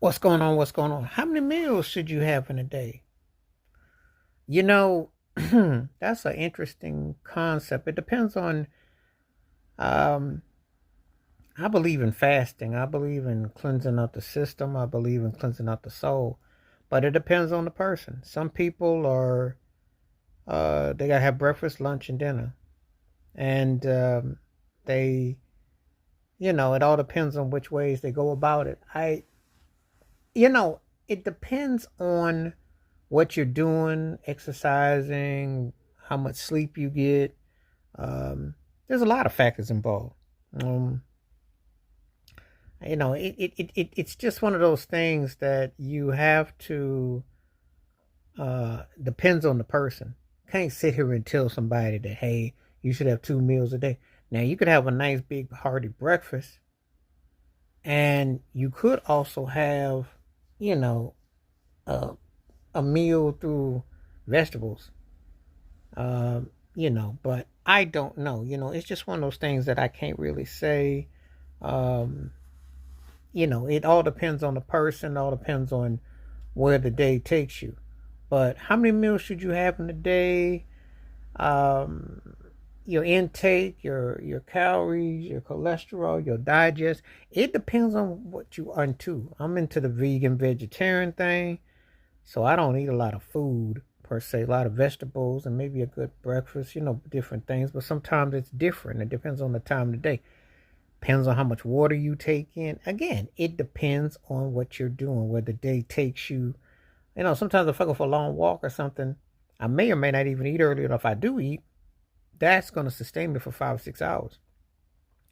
What's going on? What's going on? How many meals should you have in a day? You know, that's an interesting concept. It depends on, um, I believe in fasting. I believe in cleansing out the system. I believe in cleansing out the soul. But it depends on the person. Some people are, they got to have breakfast, lunch, and dinner. And they, it all depends on which ways they go about it. You know, it depends on what you're doing, exercising, how much sleep you get. There's a lot of factors involved. Um, it's just one of those things that you have to, depends on the person. Can't sit here and tell somebody that, hey, you should have 2 meals a day. Now, you could have a nice big hearty breakfast, and you could also have, you know, a, a meal through vegetables. But I don't know. It's just one of those things that I can't really say. Um, it all depends on the person, all depends on where the day takes you. But how many meals should you have in a day? Um, your intake, your calories, your cholesterol, your digest. It depends on what you are into. I'm into the vegan vegetarian thing. So I don't eat a lot of food per se, a lot of vegetables and maybe a good breakfast, different things. But sometimes it's different. It depends on the time of the day. Depends on how much water you take in. Again, it depends on what you're doing, where the day takes you. Sometimes if I go for a long walk or something, I may or may not even eat early enough. If I do eat, that's going to sustain me for 5 or 6 hours.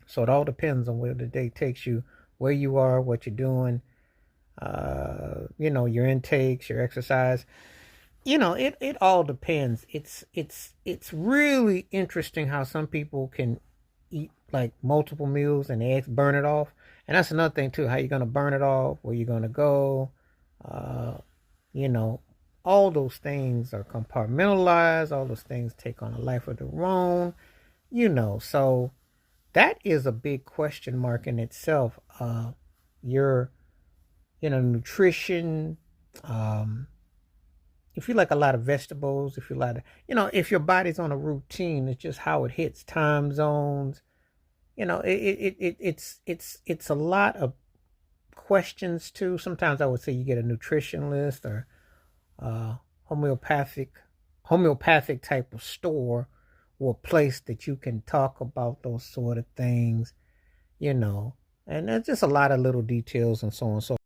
So it all depends on where the day takes you, where you are, what you're doing, your intakes, your exercise. It all depends. It's really interesting how some people can eat like multiple meals and they burn it off. And that's another thing too, how you're gonna burn it off, where you're gonna go. Uh, you know, all those things are compartmentalized, all those things take on a life of their own, so that is a big question mark in itself. Your nutrition, um, if you like a lot of vegetables, if you like, if your body's on a routine, it's just how it hits time zones. It's a lot of questions too. Sometimes I would say you get a nutritionist or uh, homeopathic homeopathic type of store or place that you can talk about those sort of things. you know, and there's just a lot of little details and so on and so